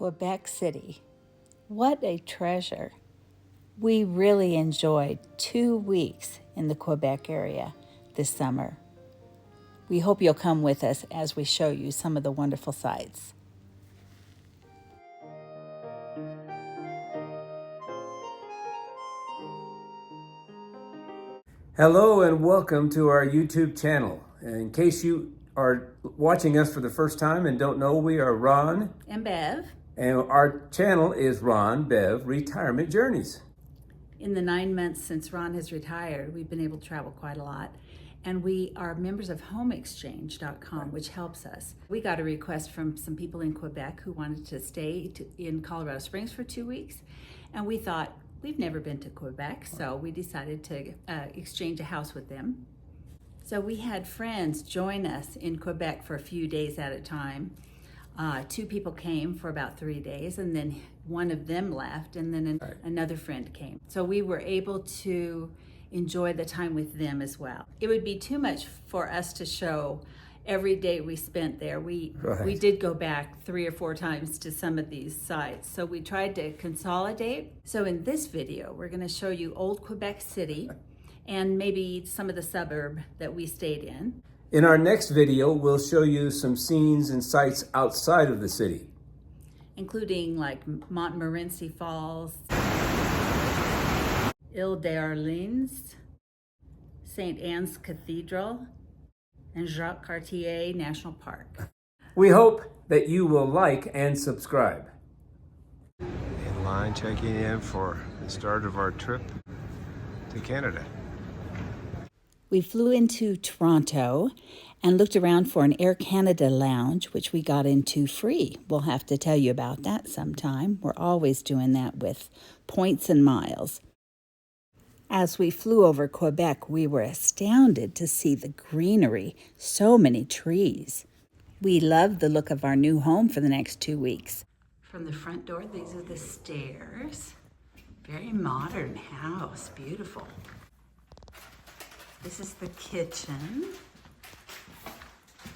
Quebec City. What a treasure. We really enjoyed 2 weeks in the Quebec area this summer. We hope you'll come with us as we show you some of the wonderful sights. Hello and welcome to our YouTube channel. In case you are watching us for the first time and don't know, we are Ron And Bev. and our channel is RonBev Retirement Journeys. In the 9 months since Ron has retired, we've been able to travel quite a lot. And we are members of homeexchange.com, which helps us. We got a request from some people in Quebec who wanted to stay in Colorado Springs for 2 weeks. And we thought, we've never been to Quebec, so we decided to exchange a house with them. So we had friends join us in Quebec for a few days at a time. 2 people came for about 3 days, and then one of them left, and then another friend came. So we were able to enjoy the time with them as well. It would be too much for us to show every day we spent there. We did go back 3 or 4 times to some of these sites, so we tried to consolidate. So in this video, we're going to show you Old Quebec City and maybe some of the suburb that we stayed in. In our next video, we'll show you some scenes and sights outside of the city, including like Montmorency Falls, Ile d'Orleans, St. Anne's Cathedral, and Jacques Cartier National Park. We hope that you will like and subscribe. In line checking in for the start of our trip to Canada. We flew into Toronto and looked around for an Air Canada lounge, which we got into free. We'll have to tell you about that sometime. We're always doing that with points and miles. As we flew over Quebec, we were astounded to see the greenery, so many trees. We loved the look of our new home for the next 2 weeks. From the front door, these are the stairs. Very modern house, beautiful. This is the kitchen,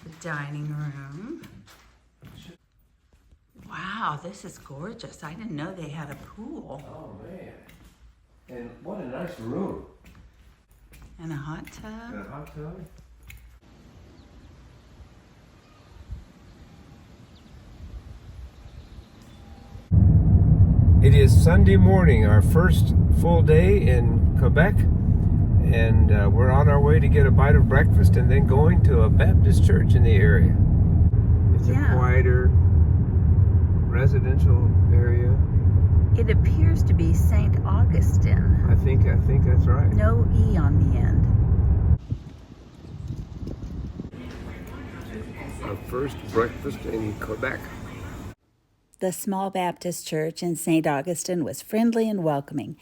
the dining room. Wow, this is gorgeous. I didn't know they had a pool. Oh man, and what a nice room. And a hot tub. And a hot tub. It is Sunday morning, our first full day in Quebec. And we're on our way to get a bite of breakfast and then going to a Baptist church in the area. It's a quieter residential area. It appears to be St. Augustine. I think that's right. No E on the end. Our first breakfast in Quebec. The small Baptist church in St. Augustine was friendly and welcoming,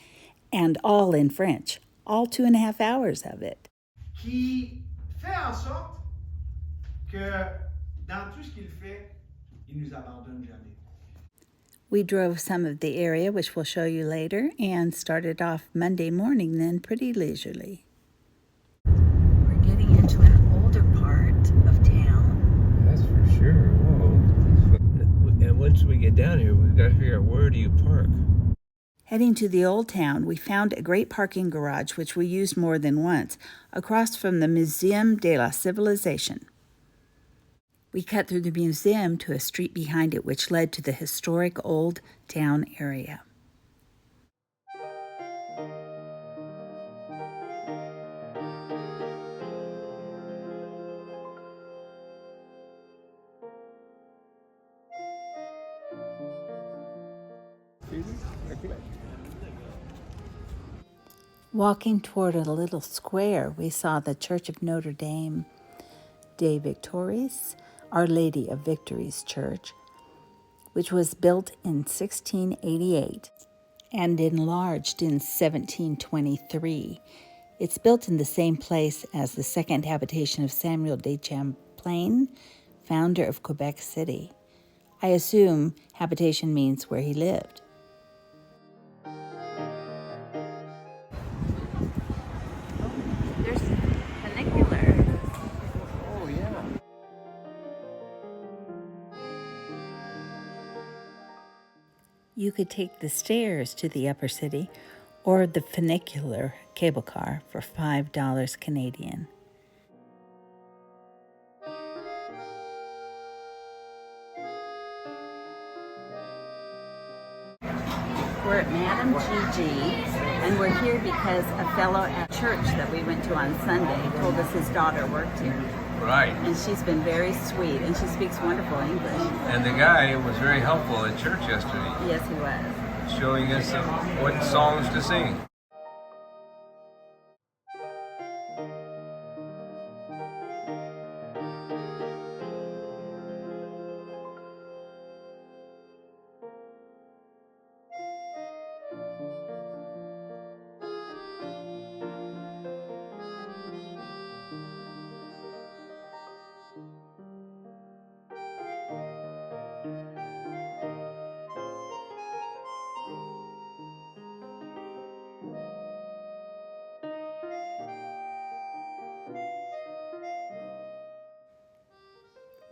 and all in French. All 2.5 hours of it. Qui fait en sorte que dans tout ce qu'il fait, il nous abandonne jamais. We drove some of the area, which we'll show you later, and started off Monday morning then pretty leisurely. We're getting into an older part of town. That's for sure. Whoa. And once we get down here, we've got to figure out where do you park. Heading to the old town, we found a great parking garage, which we used more than once, across from the Museum de la Civilisation. We cut through the museum to a street behind it, which led to the historic old town area. Walking toward a little square, we saw the Church of Notre Dame des Victoires, Our Lady of Victories Church, which was built in 1688 and enlarged in 1723. It's built in the same place as the second habitation of Samuel de Champlain, founder of Quebec City. I assume habitation means where he lived. You could take the stairs to the upper city or the funicular cable car for $5 Canadian. We're at Madame Gigi, and we're here because a fellow at church that we went to on Sunday told us his daughter worked here. Right. And she's been very sweet, and she speaks wonderful English. And the guy was very helpful at church yesterday, Yes, he was. showing us what songs to sing.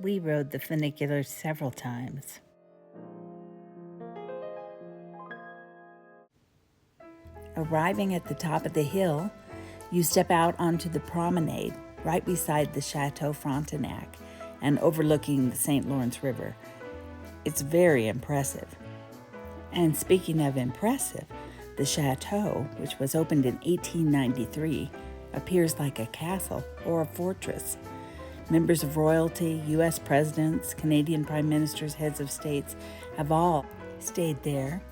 We rode the funicular several times. Arriving at the top of the hill, you step out onto the promenade right beside the Chateau Frontenac and overlooking the St. Lawrence River. It's very impressive. And speaking of impressive, the chateau, which was opened in 1893, appears like a castle or a fortress. Members of royalty, U.S. presidents, Canadian prime ministers, heads of states have all stayed there.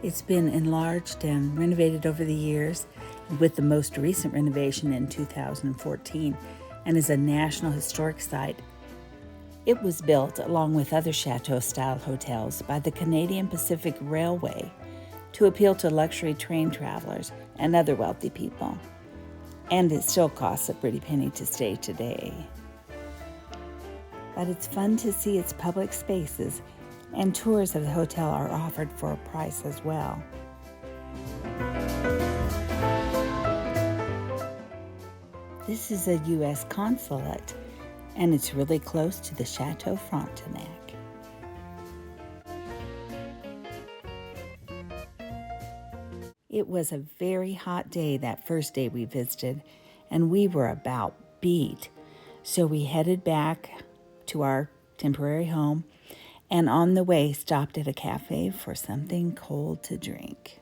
It's been enlarged and renovated over the years, with the most recent renovation in 2014, and is a National Historic Site. It was built, along with other chateau-style hotels, by the Canadian Pacific Railway to appeal to luxury train travelers and other wealthy people. And it still costs a pretty penny to stay today. But it's fun to see its public spaces, and tours of the hotel are offered for a price as well. This is a U.S. consulate, and it's really close to the Chateau Frontenac. It was a very hot day that first day we visited, and we were about beat. So we headed back to our temporary home, and on the way stopped at a cafe for something cold to drink.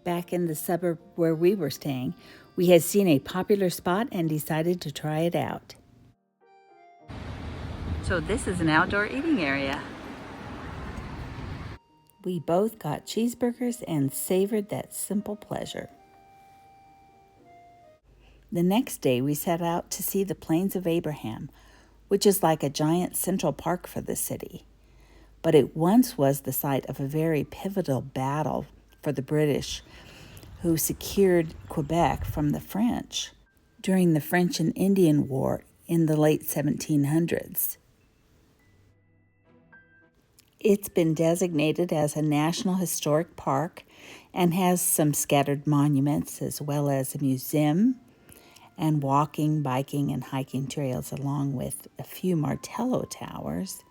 Back in the suburb where we were staying, we had seen a popular spot and decided to try it out. So this is an outdoor eating area. We both got cheeseburgers and savored that simple pleasure. The next day, we set out to see the Plains of Abraham, which is like a giant central park for the city. But it once was the site of a very pivotal battle for the British, who secured Quebec from the French during the French and Indian War in the late 1700s. It's been designated as a National Historic Park and has some scattered monuments as well as a museum and walking, biking, and hiking trails, along with a few Martello towers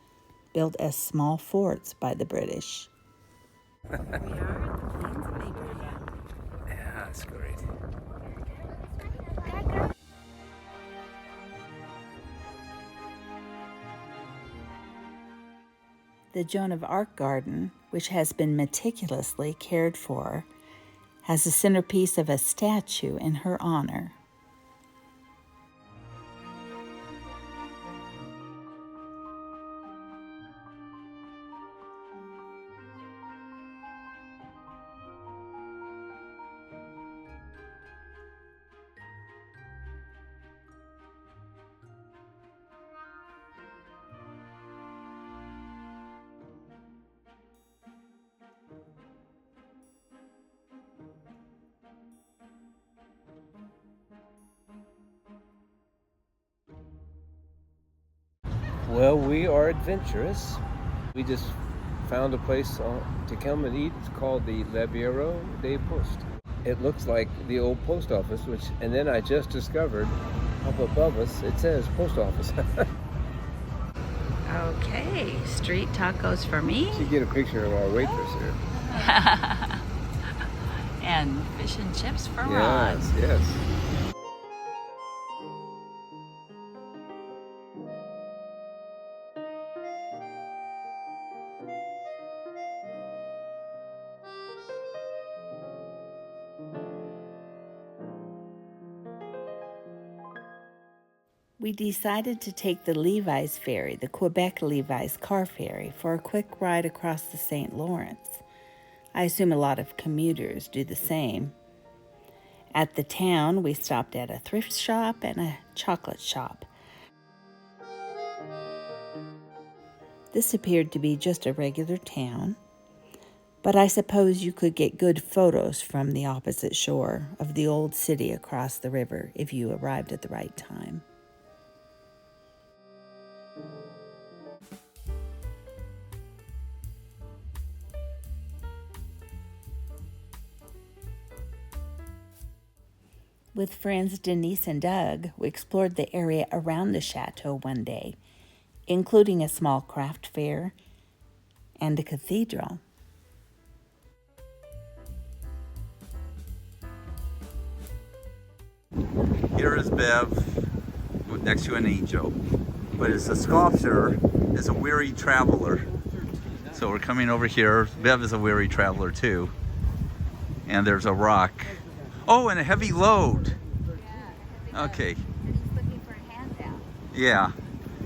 built as small forts by the British. We are at the Plains of Abraham. Yeah, that's great. The Joan of Arc Garden, which has been meticulously cared for, has a centerpiece of a statue in her honor. Well, we are adventurous. We just found a place to come and eat. It's called the Le Bureau des Postes. It looks like the old post office, and then I just discovered up above us it says post office. Okay, street tacos for me. You get a picture of our waitress here. And fish and chips for Ron. Yes, yes. We decided to take the Levis ferry, the Quebec Levis car ferry, for a quick ride across the St. Lawrence. I assume a lot of commuters do the same. At the town, we stopped at a thrift shop and a chocolate shop. This appeared to be just a regular town, but I suppose you could get good photos from the opposite shore of the old city across the river if you arrived at the right time. With friends Denise and Doug, we explored the area around the chateau one day, including a small craft fair and a cathedral. Here is Bev next to an angel, but it's a sculpture, is a weary traveler. So we're coming over here. Bev is a weary traveler too. And there's a rock. Oh, and a heavy load. Okay. And he's looking for a handout. Yeah.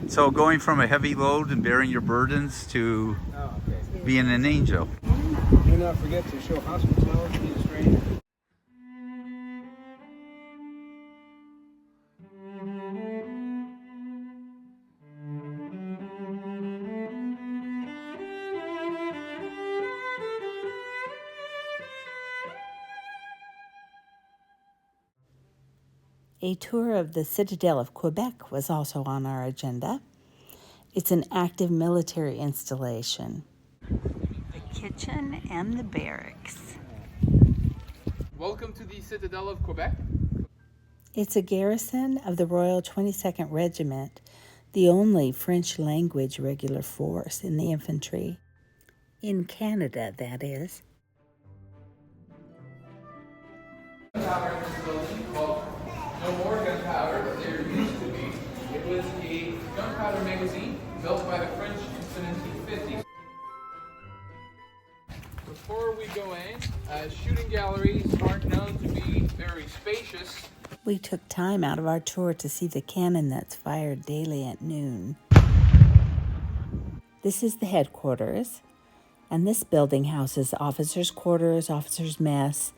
So going from a heavy load and bearing your burdens to being an angel. Do not forget to show hospitality to strangers. A tour of the Citadel of Quebec was also on our agenda. It's an active military installation. The kitchen and the barracks. Welcome to the Citadel of Quebec. It's a garrison of the Royal 22nd Regiment, the only French language regular force in the infantry. In Canada, that is. Gunpowder in this building called No More Gunpowder, but there used to be. It was a gunpowder magazine built by the French in the 1750s. Before we go in, shooting galleries aren't known to be very spacious. We took time out of our tour to see the cannon that's fired daily at noon. This is the headquarters, and this building houses officers' quarters, officers' mess,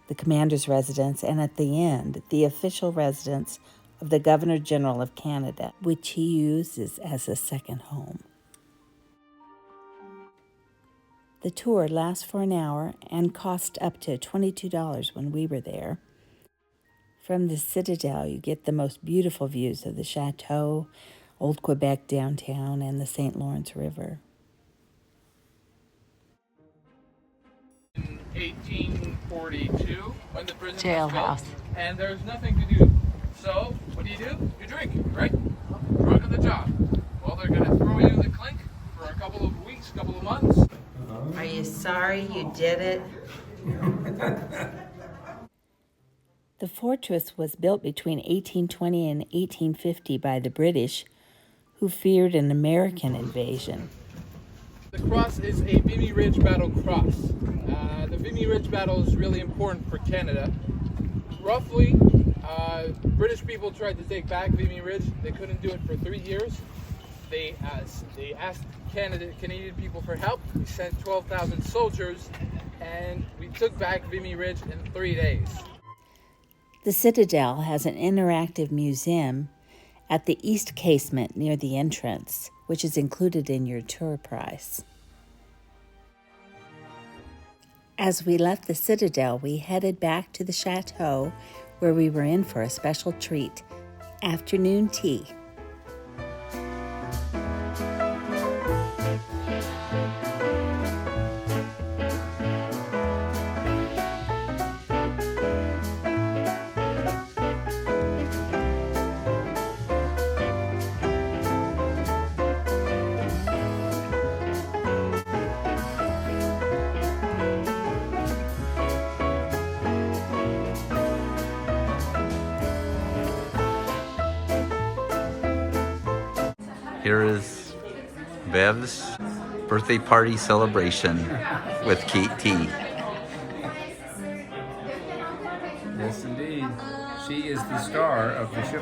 the commander's residence, and at the end, the official residence of the Governor General of Canada, which he uses as a second home. The tour lasts for an hour and cost up to $22 when we were there. From the Citadel, you get the most beautiful views of the Chateau, Old Quebec downtown, and the St. Lawrence River. In 1842, when the prison Jailhouse. was built, and there's nothing to do. So, what do? You drink, right? Drunk on the job. Well, they're gonna throw you in the clink for a couple of weeks, couple of months. Are you sorry you did it? The fortress was built between 1820 and 1850 by the British, who feared an American invasion. The cross is a Vimy Ridge Battle cross. The Vimy Ridge Battle is really important for Canada. Roughly, British people tried to take back Vimy Ridge. They couldn't do it for 3 years. They asked Canadian people for help. We sent 12,000 soldiers, and we took back Vimy Ridge in 3 days. The Citadel has an interactive museum at the east casement near the entrance, which is included in your tour price. As we left the Citadel, we headed back to the chateau where we were in for a special treat, afternoon tea. Here is Bev's birthday party celebration with Kate T. Yes, indeed. She is the star of the show.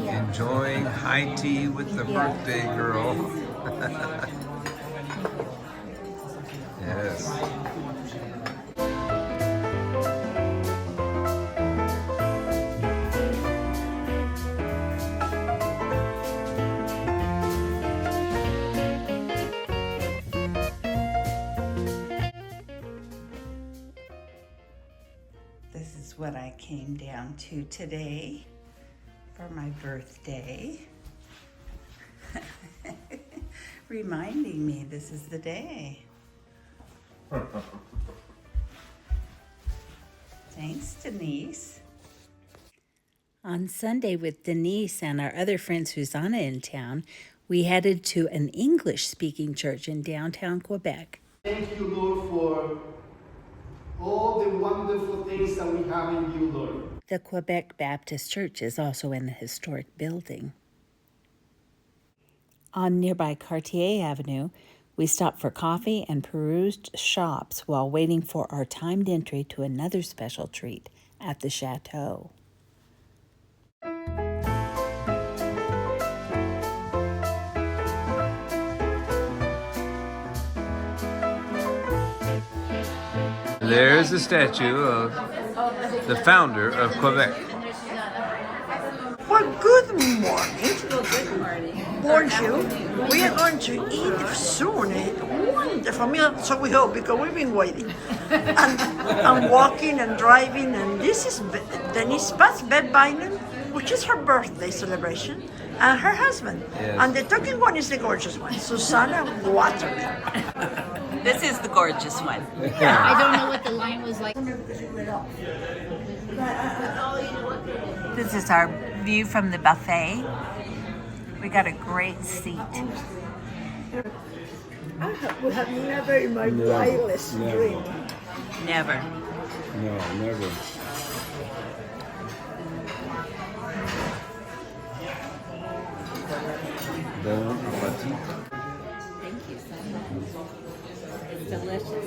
Enjoying high tea with the birthday girl. Yes. This is what I came down to today for my birthday. Reminding me this is the day. Thanks, Denise. On Sunday with Denise and our other friend Susanna in town, we headed to an English-speaking church in downtown Quebec. Thank you, Lord, for all the wonderful things that we have in you, Lord. The Quebec Baptist Church is also in the historic building. On nearby Cartier Avenue, we stopped for coffee and perused shops while waiting for our timed entry to another special treat at the Chateau. There's the statue of the founder of Quebec. Well, good morning. Bonjour. We are going to eat soon a wonderful meal, so we hope, because we've been waiting. And walking and driving, and this is Denise Pat's Bev Bynum, which is her birthday celebration, and her husband. Yes. And the talking one is the gorgeous one, Susanna Waterman. This is the gorgeous one. I don't know what the line was like. This is our view from the buffet. We got a great seat. I have never in my wildest dream. Never. No, never. Bon appetit. Thank you so much. It's delicious.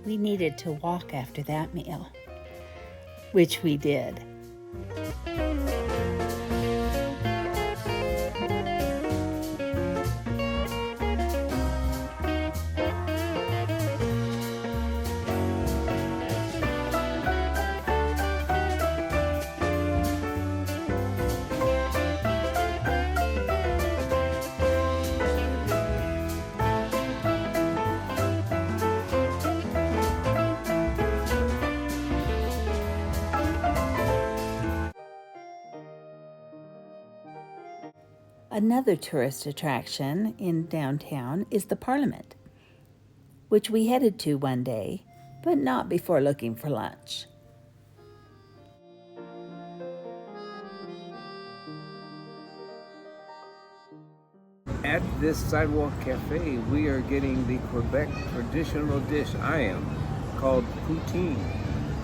We needed to walk after that meal, which we did. Another tourist attraction in downtown is the Parliament, which we headed to one day, but not before looking for lunch. At this sidewalk cafe, we are getting the Quebec traditional dish, called poutine.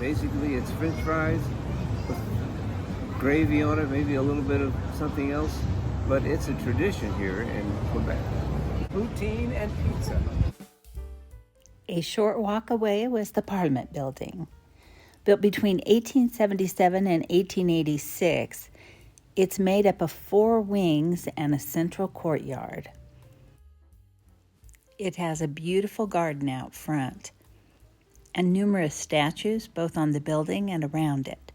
Basically, it's French fries with gravy on it, maybe a little bit of something else, but it's a tradition here in Quebec. Poutine and pizza. A short walk away was the Parliament building. Built between 1877 and 1886, it's made up of 4 wings and a central courtyard. It has a beautiful garden out front and numerous statues both on the building and around it.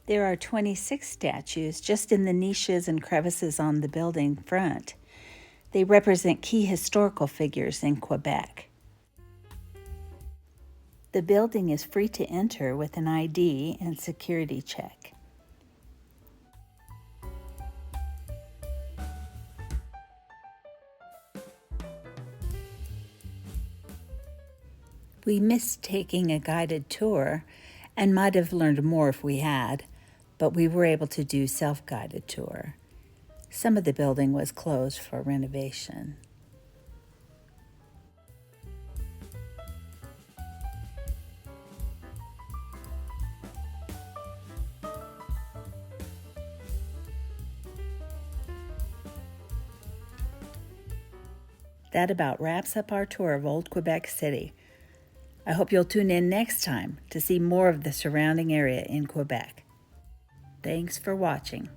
There are 26 statues just in the niches and crevices on the building front. They represent key historical figures in Quebec. The building is free to enter with an ID and security check. We missed taking a guided tour and might have learned more if we had, but we were able to do self-guided tour. Some of the building was closed for renovation. That about wraps up our tour of Old Quebec City. I hope you'll tune in next time to see more of the surrounding area in Quebec. Thanks for watching.